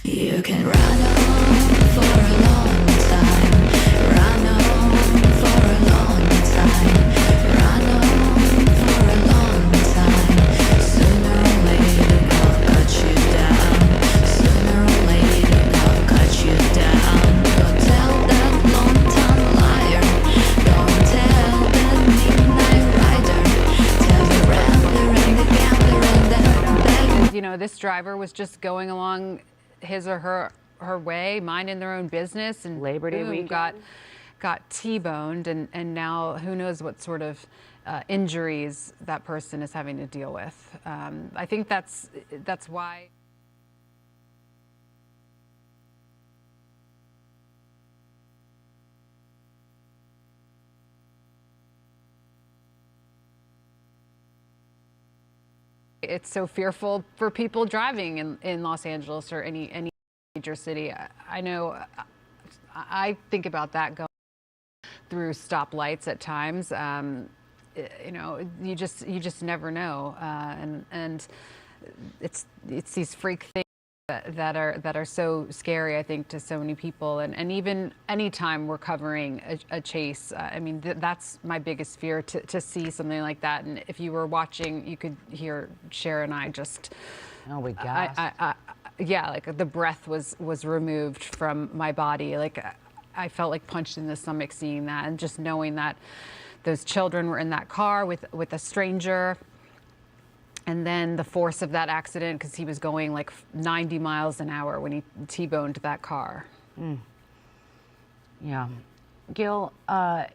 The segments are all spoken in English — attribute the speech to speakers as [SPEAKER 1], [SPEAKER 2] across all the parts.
[SPEAKER 1] You can run on for a long time, run on for a long time, run on for a long time. Sooner or later I'll cut you down. Sooner or later I'll cut you down. Don't tell that long-time liar. Don't tell that midnight rider. Tell the rambler and the gambler and the beggar.
[SPEAKER 2] You know, this driver was just going along his or her way, minding their own business, and
[SPEAKER 3] Labor Day weekend
[SPEAKER 2] got T-boned, and now who knows what sort of injuries that person is having to deal with. I think that's why. It's so fearful for people driving in Los Angeles or any major city. I know I think about that going through stoplights at times. You know, you just never know, and it's these freak things that are so scary, I think, to so many people. And even anytime we're covering a chase, I mean, that's my biggest fear, to see something like that. And if you were watching, you could hear Cher and I just,
[SPEAKER 3] oh, we gasped.
[SPEAKER 2] yeah, like the breath was removed from my body. Like I felt like punched in the stomach seeing that, and just knowing that those children were in that car with a stranger. And then the force of that accident, because he was going like 90 miles an hour when he T-boned that car.
[SPEAKER 3] Yeah. Gil,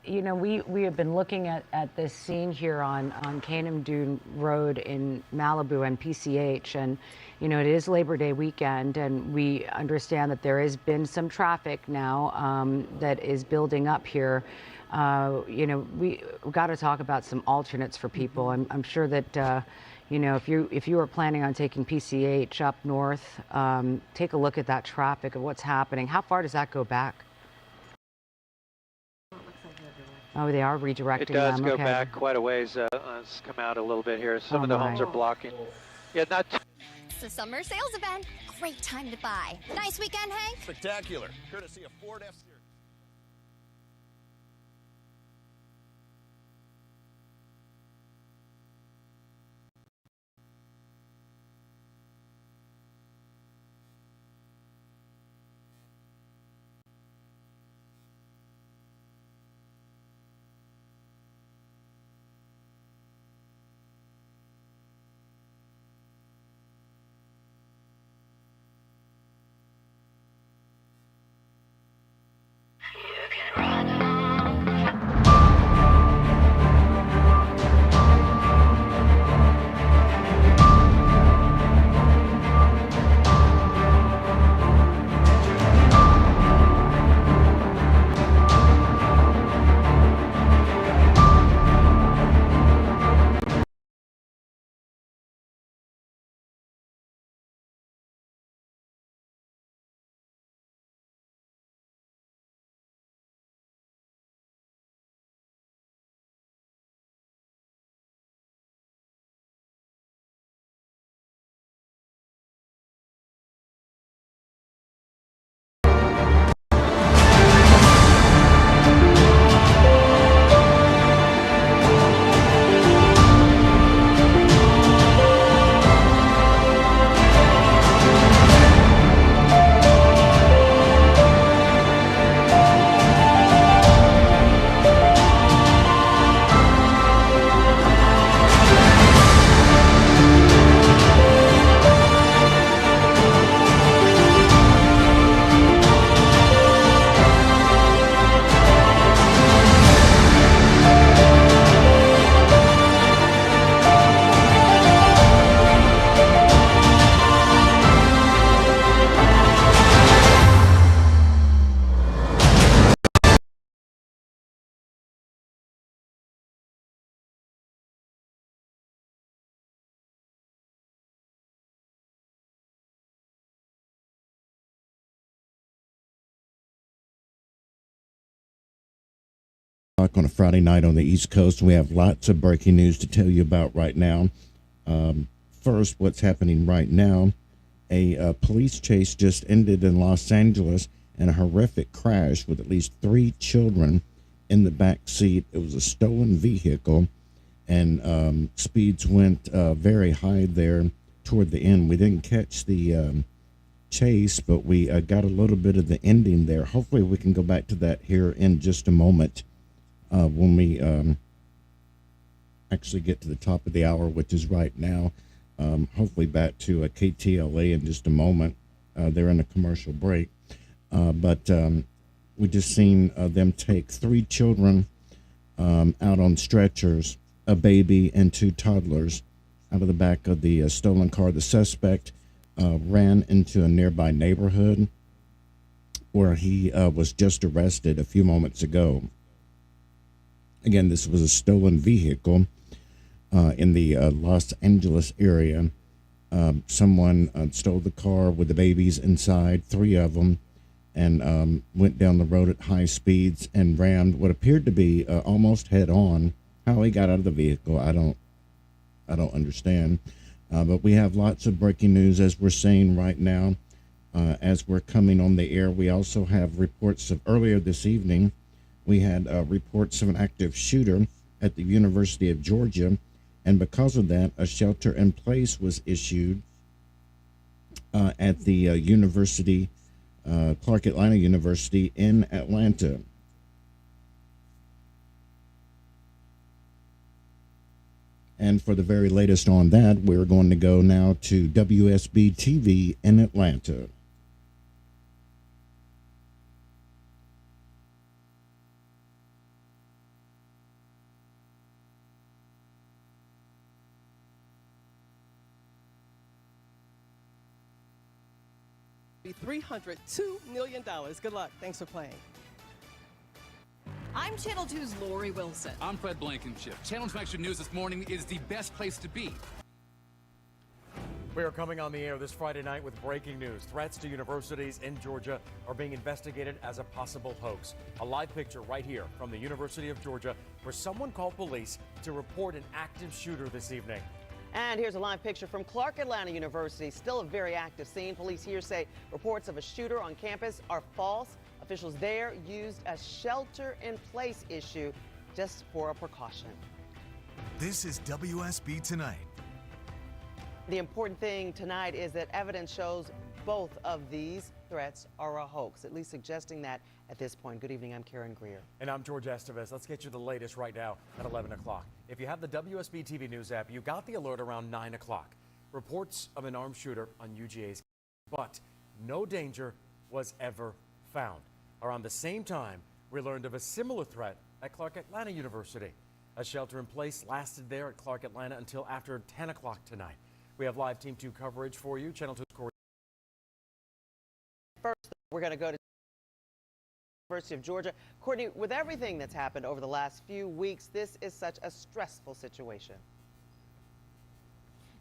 [SPEAKER 3] you know, we have been looking at this scene here on Canam Dune Road in Malibu and PCH, and you know, it is Labor Day weekend, and we understand that there has been some traffic now that is building up here. You know, we've got to talk about some alternates for people. I'm sure that you know, if you were planning on taking PCH up north, take a look at that traffic of what's happening. How far does that go back? Oh, they are redirecting
[SPEAKER 4] It does
[SPEAKER 3] them.
[SPEAKER 4] go
[SPEAKER 3] Okay.
[SPEAKER 4] back quite a ways. Let's come out a little bit here. Some of the homes are blocking. Yeah, not.
[SPEAKER 5] It's a summer sales event. Great time to buy. Nice weekend, Hank?
[SPEAKER 6] Spectacular. Courtesy of Ford F-Series.
[SPEAKER 7] o'clock on a Friday night on the East Coast. We have lots of breaking news to tell you about right now. First, what's happening right now, a police chase just ended in Los Angeles in a horrific crash with at least 3 children in the back seat. It was a stolen vehicle, and speeds went very high there toward the end. We didn't catch the chase, but we got a little bit of the ending there. Hopefully we can go back to that here in just a moment when we actually get to the top of the hour, which is right now. Hopefully back to KTLA in just a moment. They're in a commercial break. But we just seen them take 3 children out on stretchers, a baby and 2 toddlers, out of the back of the stolen car. The suspect ran into a nearby neighborhood where he was just arrested a few moments ago. Again, this was a stolen vehicle in the Los Angeles area. Someone stole the car with the babies inside, 3 of them, and went down the road at high speeds and rammed what appeared to be almost head on. How he got out of the vehicle, I don't understand. But we have lots of breaking news, as we're saying right now, as we're coming on the air. We also have reports of earlier this evening. We had reports of an active shooter at the University of Georgia, and because of that, a shelter in place was issued at the University, Clark Atlanta University in Atlanta. And for the very latest on that, we're going to go now to WSB TV in Atlanta.
[SPEAKER 8] $302 million. Good luck. Thanks for playing.
[SPEAKER 9] I'm Channel 2's Lori Wilson.
[SPEAKER 10] I'm Fred Blankenship. Channel 2 Action News this morning is the best place to be.
[SPEAKER 11] We are coming on the air this Friday night with breaking news. Threats to universities in Georgia are being investigated as a possible hoax. A live picture right here from the University of Georgia where someone called police to report an active shooter this evening.
[SPEAKER 8] And here's a live picture from Clark Atlanta University. Still a very active scene. Police here say reports of a shooter on campus are false. Officials there used a shelter-in-place issue just for a precaution.
[SPEAKER 12] This is WSB Tonight.
[SPEAKER 8] The important thing tonight is that evidence shows both of these threats are a hoax, at least suggesting that at this point. Good evening, I'm Karen Greer.
[SPEAKER 11] And I'm George Estevez. Let's get you the latest right now at 11 o'clock. If you have the WSB TV News app, you got the alert around 9 o'clock. Reports of an armed shooter on UGA's, but no danger was ever found. Around the same time, we learned of a similar threat at Clark Atlanta University. A shelter in place lasted there at Clark Atlanta until after 10 o'clock tonight. We have live Team 2 coverage for you. Channel 2's Corey.
[SPEAKER 8] First, we're going to go to the University of Georgia. Courtney, with everything that's happened over the last few weeks, this is such a stressful situation.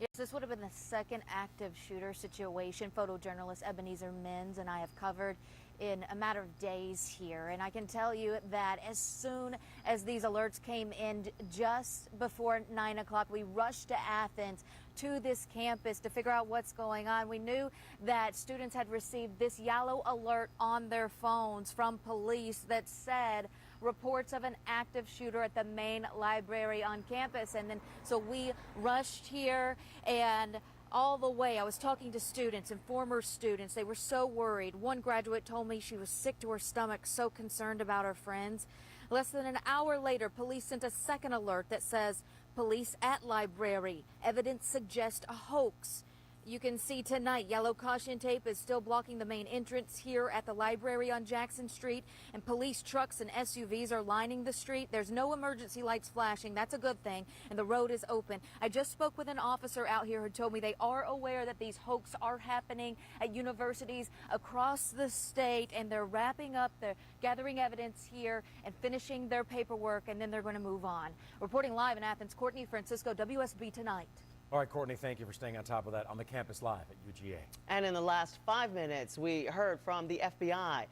[SPEAKER 13] Yes, this would have been the second active shooter situation photojournalist Ebenezer Menz and I have covered in a matter of days here. And I can tell you that as soon as these alerts came in just before 9 o'clock, we rushed to Athens to this campus to figure out what's going on. We knew that students had received this yellow alert on their phones from police that said reports of an active shooter at the main library on campus. And then so we rushed here, and all the way I was talking to students and former students. They were so worried. One graduate told me she was sick to her stomach, so concerned about her friends. Less than an hour later, police sent a second alert that says police at library. Evidence suggests a hoax. You can see tonight yellow caution tape is still blocking the main entrance here at the library on Jackson Street, and police trucks and SUVs are lining the street. There's no emergency lights flashing. That's a good thing, and the road is open. I just spoke with an officer out here who told me they are aware that these hoax are happening at universities across the state, and they're wrapping up, they're gathering evidence here and finishing their paperwork, and then they're going to move on. Reporting live in Athens, Courtney Francisco, WSB Tonight.
[SPEAKER 11] All right, Courtney, thank you for staying on top of that on the campus live at UGA.
[SPEAKER 8] And in the last 5 minutes, we heard from the FBI.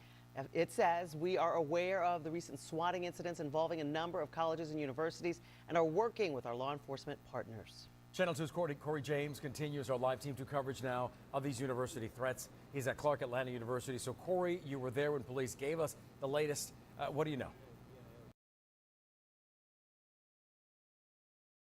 [SPEAKER 8] It says, we are aware of the recent swatting incidents involving a number of colleges and universities and are working with our law enforcement partners.
[SPEAKER 11] Channel 2's Corey James continues our live Team 2 coverage now of these university threats. He's at Clark Atlanta University. So, Corey, you were there when police gave us the latest. What do you know?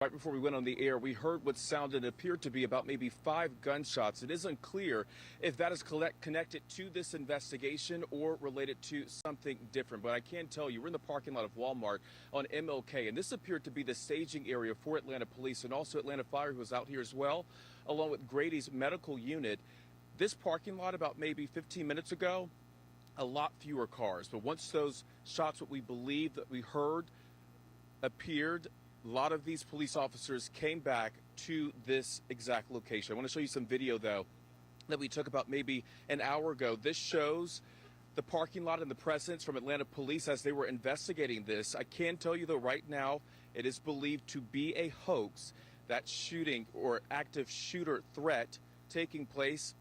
[SPEAKER 14] Right before we went on the air, we heard what sounded appeared to be about maybe 5 gunshots. It is unclear if that is connected to this investigation or related to something different. But I can tell you, we're in the parking lot of Walmart on MLK, and this appeared to be the staging area for Atlanta Police and also Atlanta Fire, who was out here as well, along with Grady's medical unit. This parking lot, about maybe 15 minutes ago, a lot fewer cars. But once those shots, what we believe that we heard, appeared, a lot of these police officers came back to this exact location. I want to show you some video, though, that we took about maybe an hour ago. This shows the parking lot and the presence from Atlanta Police as they were investigating this. I can tell you, though, right now, it is believed to be a hoax. That shooting or active shooter threat taking place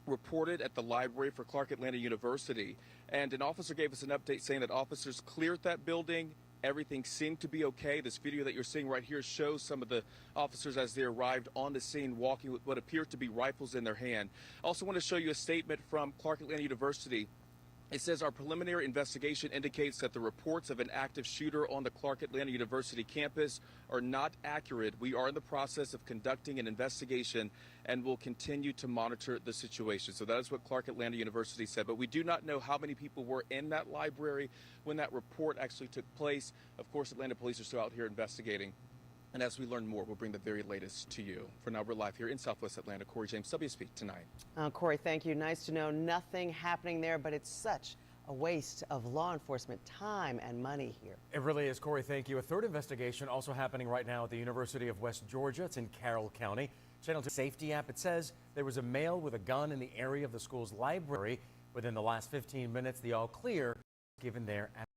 [SPEAKER 14] reported at the library for Clark Atlanta University. And an officer gave us an update saying that officers cleared that building. Everything seemed to be okay. This video that you're seeing right here shows some of the officers as they arrived on the scene walking with what appeared to be rifles in their hand. I also want to show you a statement from Clark Atlanta University. It says, our preliminary investigation indicates that the reports of an active shooter on the Clark Atlanta University campus are not accurate. We are in the process of conducting an investigation and will continue to monitor the situation. So that is what Clark Atlanta University said. But we do not know how many people were in that library when that report actually took place. Of course, Atlanta Police are still out here investigating. And as we learn more, we'll bring the very latest to you. For now, we're live here in Southwest Atlanta. Corey James, WSB Tonight.
[SPEAKER 8] Corey, thank you. Nice to know nothing happening there, but it's such a waste of law enforcement time and money here.
[SPEAKER 11] It really is, Corey. Thank you. A third investigation also happening right now at the University of West Georgia. It's in Carroll County. Channel 2 safety app. It says there was a male with a gun in the area of the school's library. Within the last 15 minutes, the all clear given there at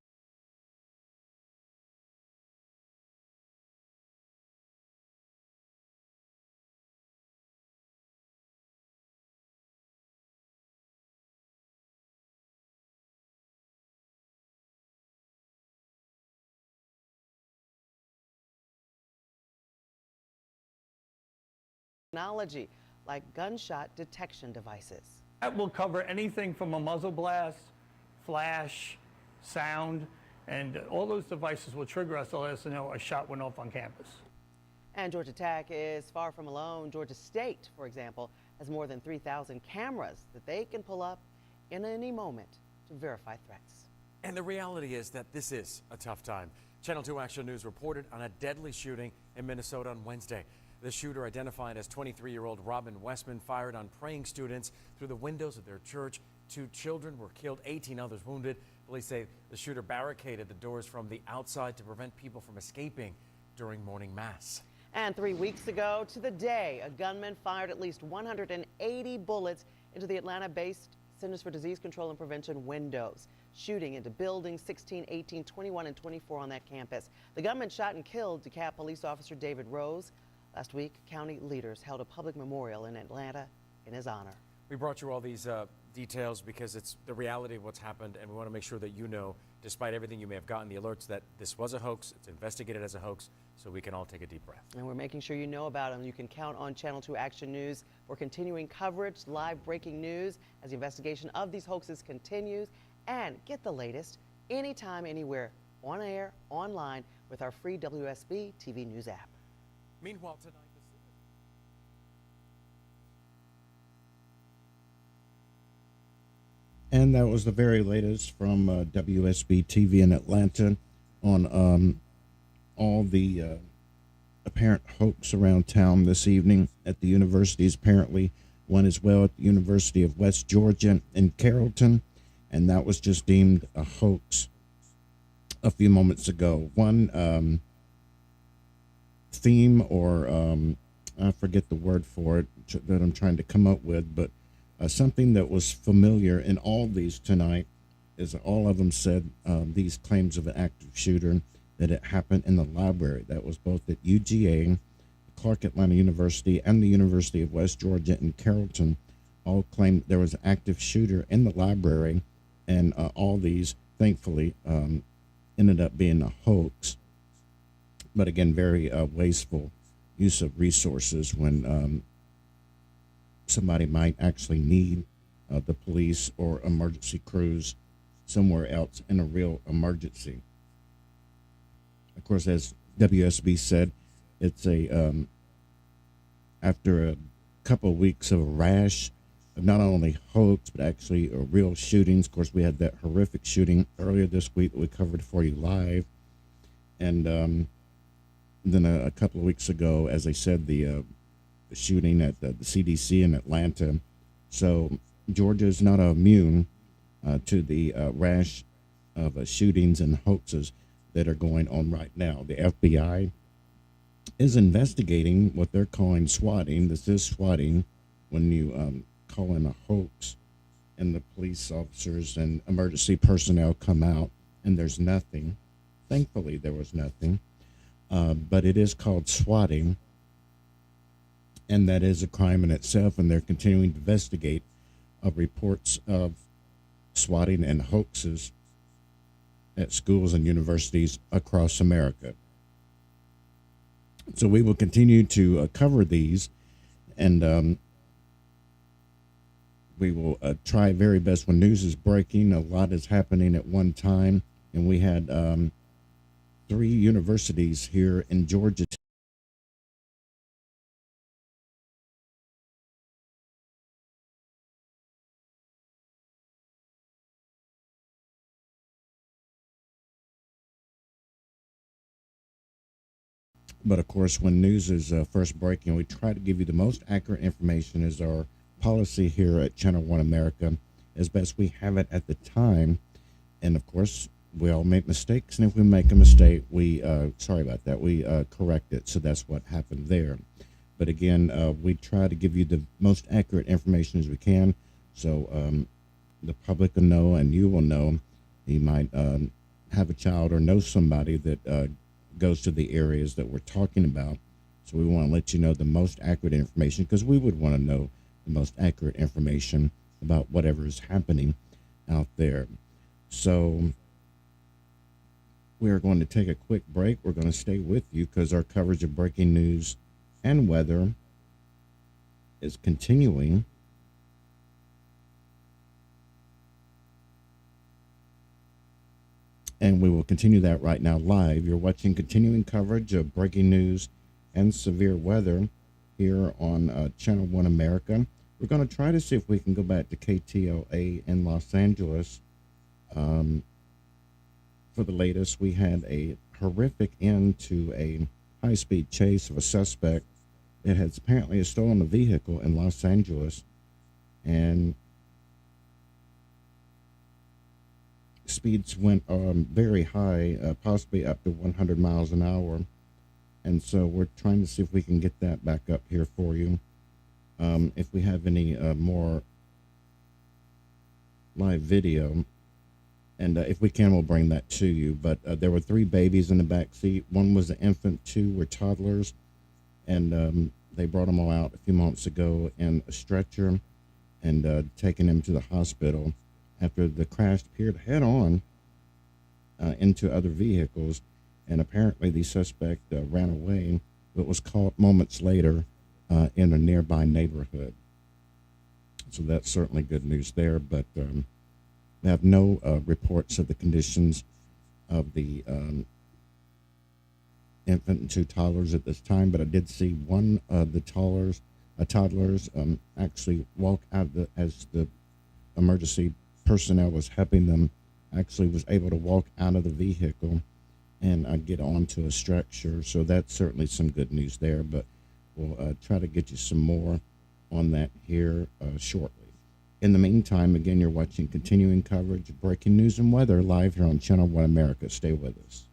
[SPEAKER 8] technology like gunshot detection devices.
[SPEAKER 15] That will cover anything from a muzzle blast, flash, sound, and all those devices will trigger us to let us know a shot went off on campus.
[SPEAKER 8] And Georgia Tech is far from alone. Georgia State, for example, has more than 3,000 cameras that they can pull up in any moment to verify threats.
[SPEAKER 11] And the reality is that this is a tough time. Channel 2 Action News reported on a deadly shooting in Minnesota on Wednesday. The shooter, identified as 23-year-old Robin Westman, fired on praying students through the windows of their church. 2 children were killed, 18 others wounded. Police say the shooter barricaded the doors from the outside to prevent people from escaping during morning mass.
[SPEAKER 8] And 3 weeks ago to the day, a gunman fired at least 180 bullets into the Atlanta-based Centers for Disease Control and Prevention windows, shooting into buildings 16, 18, 21, and 24 on that campus. The gunman shot and killed DeKalb police officer David Rose. Last week, county leaders held a public memorial in Atlanta in his honor.
[SPEAKER 11] We brought you all these details because it's the reality of what's happened, and we want to make sure that you know, despite everything you may have gotten, the alerts that this was a hoax, it's investigated as a hoax, so we can all take a deep breath.
[SPEAKER 8] And we're making sure you know about them. You can count on Channel 2 Action News for continuing coverage, live breaking news as the investigation of these hoaxes continues, and get the latest anytime, anywhere, on air, online, with our free WSB TV News app.
[SPEAKER 11] Meanwhile, tonight,
[SPEAKER 7] And that was the very latest from WSB TV in Atlanta on all the apparent hoax around town this evening at the universities. Apparently one as well at the University of West Georgia in Carrollton, and that was just deemed a hoax a few moments ago. One theme, or I forget the word for it that I'm trying to come up with, but something that was familiar in all these tonight is all of them said these claims of an active shooter, that it happened in the library. That was both at UGA, Clark Atlanta University, and the University of West Georgia in Carrollton. All claimed there was an active shooter in the library And all these, thankfully, ended up being a hoax. But again, very wasteful use of resources when somebody might actually need the police or emergency crews somewhere else in a real emergency. Of course, as WSB said, it's after a couple of weeks of a rash of not only hoax, but actually real shootings. Of course, we had that horrific shooting earlier this week that we covered for you live. And then a couple of weeks ago, as I said, the shooting at the CDC in Atlanta. So Georgia is not immune to the rash of shootings and hoaxes that are going on right now. The FBI is investigating what they're calling swatting. This is swatting when you call in a hoax and the police officers and emergency personnel come out and there's nothing. Thankfully, there was nothing. But it is called swatting, and that is a crime in itself, and they're continuing to investigate reports of swatting and hoaxes at schools and universities across America. So we will continue to cover these, and we will try very best when news is breaking. A lot is happening at one time, and we had 3 universities here in Georgia. But of course, when news is first breaking, we try to give you the most accurate information as our policy here at Channel One America, as best we have it at the time. And of course, we all make mistakes, and if we make a mistake, we sorry about that, we correct it. So that's what happened there. But again, we try to give you the most accurate information as we can, so the public will know, and you will know. You might have a child or know somebody that goes to the areas that we're talking about. So we want to let you know the most accurate information, because we would want to know the most accurate information about whatever is happening out there. So we are going to take a quick break. We're going to stay with you because our coverage of breaking news and weather is continuing. And we will continue that right now live. You're watching continuing coverage of breaking news and severe weather here on Channel One America. We're going to try to see if we can go back to KTLA in Los Angeles. For the latest, we had a horrific end to a high-speed chase of a suspect that had apparently stolen a vehicle in Los Angeles, and speeds went very high, possibly up to 100 miles an hour. And so we're trying to see if we can get that back up here for you. If we have any more live video, and if we can, we'll bring that to you. But there were 3 babies in the back seat. One was an infant, 2 were toddlers, and they brought them all out a few months ago in a stretcher and taken them to the hospital after the crash appeared head-on into other vehicles. And apparently the suspect ran away, but was caught moments later in a nearby neighborhood. So that's certainly good news there. But we have no reports of the conditions of the infant and 2 toddlers at this time. But I did see one of the toddlers actually walk out as the emergency personnel was helping them, actually was able to walk out of the vehicle and get onto a stretcher. So that's certainly some good news there. But we'll try to get you some more on that here shortly. In the meantime, again, you're watching continuing coverage of breaking news and weather live here on Channel One America. Stay with us.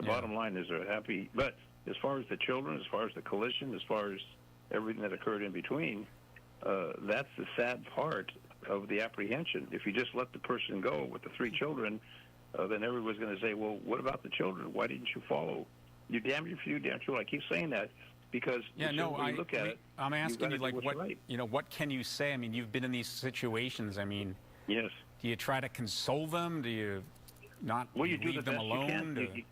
[SPEAKER 16] bottom line is they're happy. But as far as the children, as far as the collision, as far as everything that occurred in between, that's the sad part of the apprehension. If you just let the person go with the 3 children, then everyone's going to say, well, what about the children? Why didn't you follow? You damned if you, damned sure. I keep saying that because when you look at it,
[SPEAKER 17] I'm asking you, like, what
[SPEAKER 16] right.
[SPEAKER 17] what can you say? I mean, you've been in these situations. I mean,
[SPEAKER 16] yes.
[SPEAKER 17] Do you try to console them? Do you not leave them alone?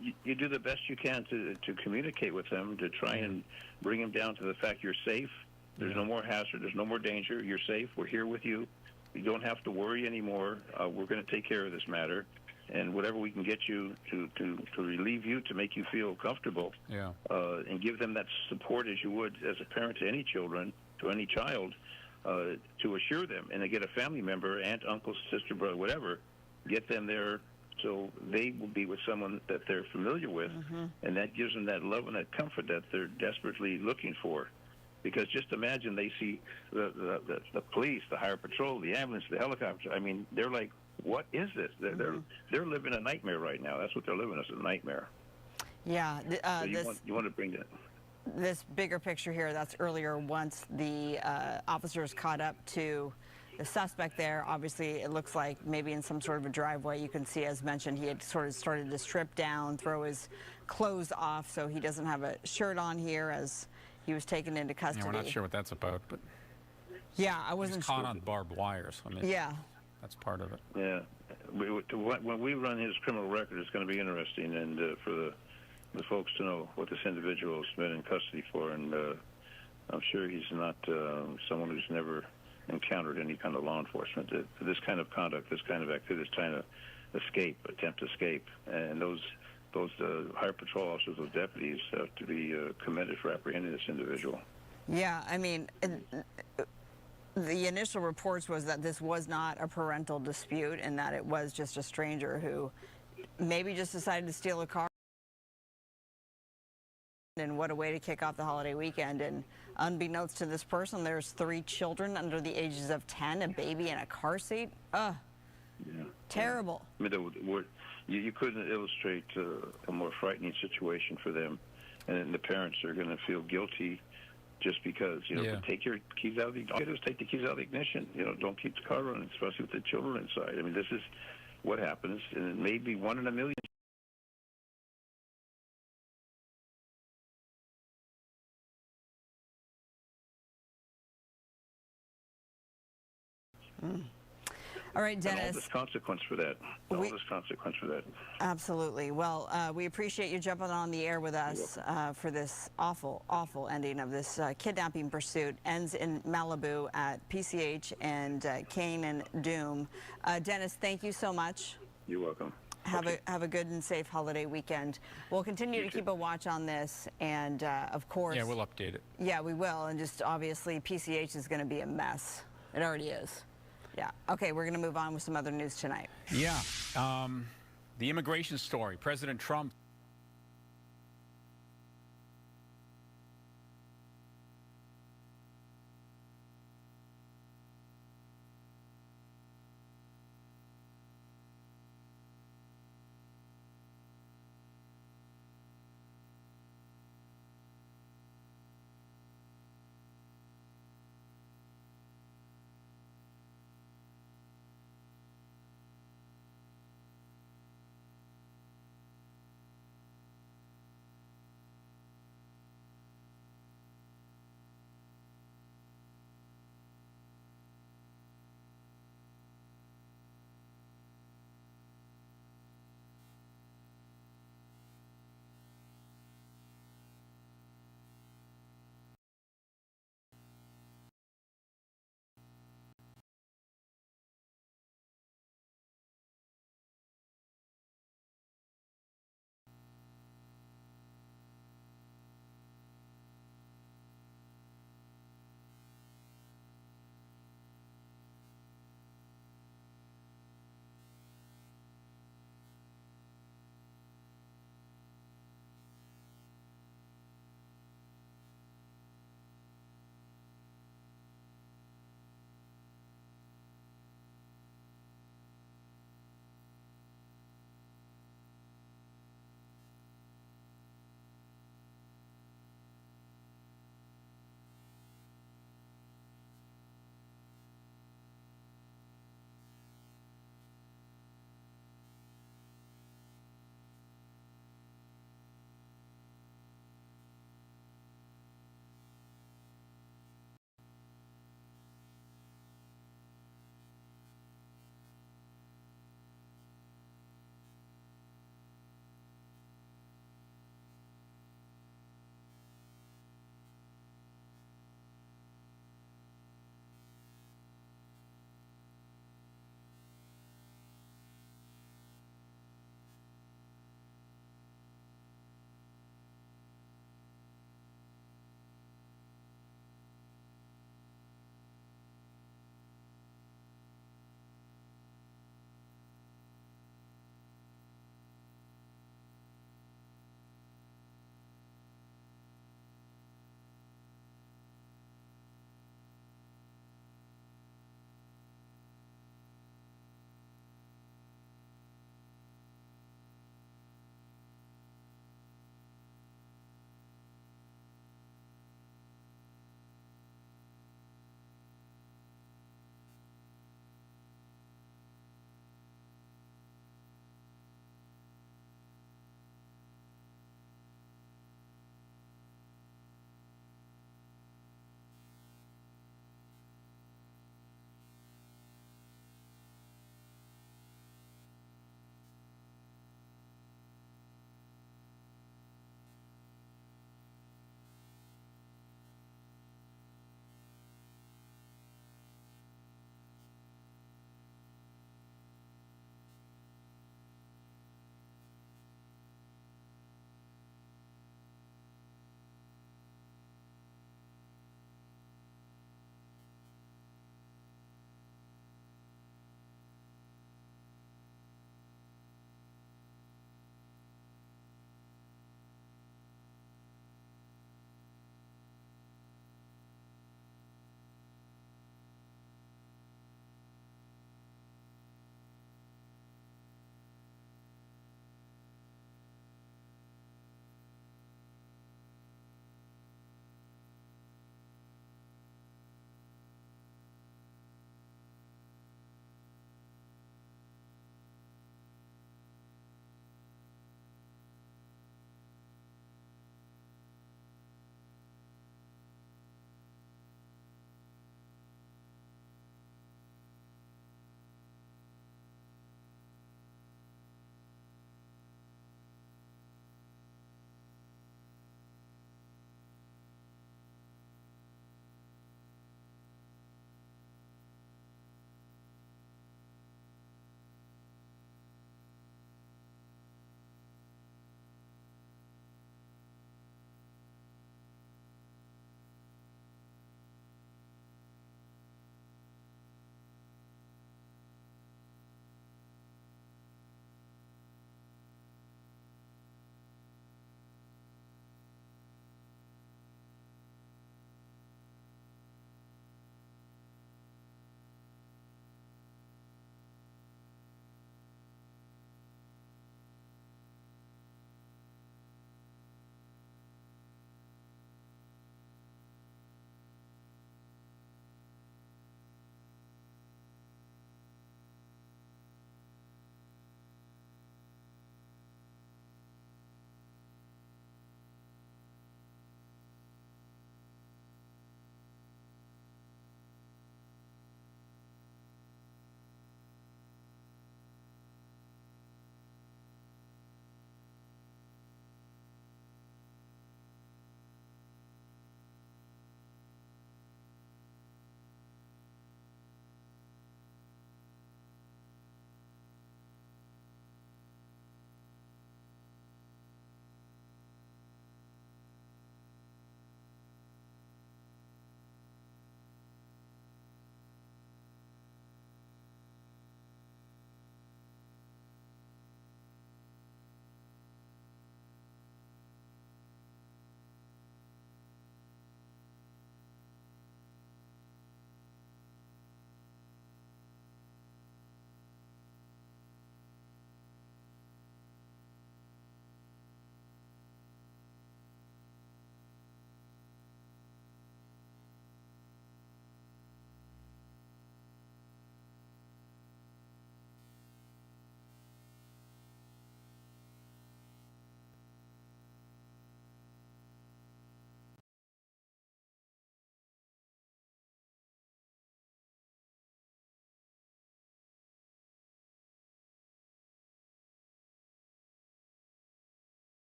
[SPEAKER 16] You do the best you can to communicate with them, to try and bring them down to the fact you're safe. There's no more hazard. There's no more danger. You're safe. We're here with you. You don't have to worry anymore. We're going to take care of this matter. And whatever we can get you to relieve you, to make you feel comfortable, and give them that support as you would as a parent to any children, to any child, to assure them, and to get a family member, aunt, uncle, sister, brother, whatever, get them there so they will be with someone that they're familiar with, and that gives them that love and that comfort that they're desperately looking for. Because just imagine they see the police, the highway patrol, the ambulance, the helicopter. I mean, they're like, what is this? They're living a nightmare right now. That's what they're living as, a nightmare.
[SPEAKER 18] Yeah.
[SPEAKER 16] So you want to bring that.
[SPEAKER 18] This bigger picture here, that's earlier once the officers caught up to the suspect there. Obviously, it looks like maybe in some sort of a driveway. You can see, as mentioned, he had sort of started to strip down, throw his clothes off, so he doesn't have a shirt on here as he was taken into custody.
[SPEAKER 17] Yeah, we're not sure what that's about, but
[SPEAKER 18] yeah, I wasn't
[SPEAKER 17] he's caught on barbed wire. So I mean,
[SPEAKER 18] yeah,
[SPEAKER 17] that's part of it.
[SPEAKER 16] Yeah, when we run his criminal record, it's going to be interesting, and for the folks to know what this individual has been in custody for, and I'm sure he's not someone who's never encountered any kind of law enforcement. This kind of conduct, this kind of activity, this kind of attempt to escape, and those highway patrol officers, those deputies, have to be commended for apprehending this individual.
[SPEAKER 18] Yeah, I mean, the initial reports was that this was not a parental dispute and that it was just a stranger who maybe just decided to steal a car. And what a way to kick off the holiday weekend. And unbeknownst to this person, there's 3 children under the ages of 10, a baby in a car seat. Ugh.
[SPEAKER 16] Yeah.
[SPEAKER 18] Terrible.
[SPEAKER 16] I mean, you couldn't illustrate a more frightening situation for them. And then the parents are going to feel guilty just because, take your keys out of the ignition. All you do is take the keys out of the ignition. Don't keep the car running, especially with the children inside. I mean, this is what happens, and it may be 1 in a million.
[SPEAKER 18] All right, Dennis.
[SPEAKER 16] And all this consequence for that.
[SPEAKER 18] Absolutely. Well, we appreciate you jumping on the air with us for this awful, awful ending of this kidnapping pursuit. Ends in Malibu at PCH and Kane and Doom. Dennis, thank you so much.
[SPEAKER 16] You're welcome.
[SPEAKER 18] Have a good and safe holiday weekend. We'll continue to keep a watch on this, and of course.
[SPEAKER 17] Yeah, we'll update it.
[SPEAKER 18] Yeah, we will, and just obviously PCH is going to be a mess. It already is. Yeah. Okay, we're going to move on with some other news tonight.
[SPEAKER 17] Yeah. The immigration story. President Trump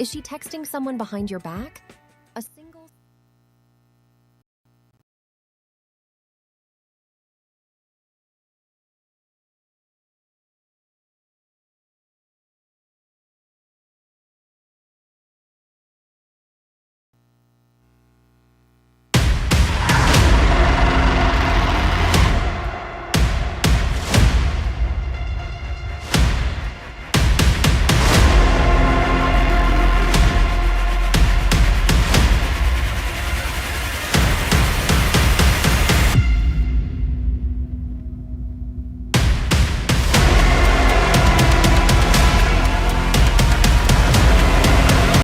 [SPEAKER 19] Is she texting someone behind your back?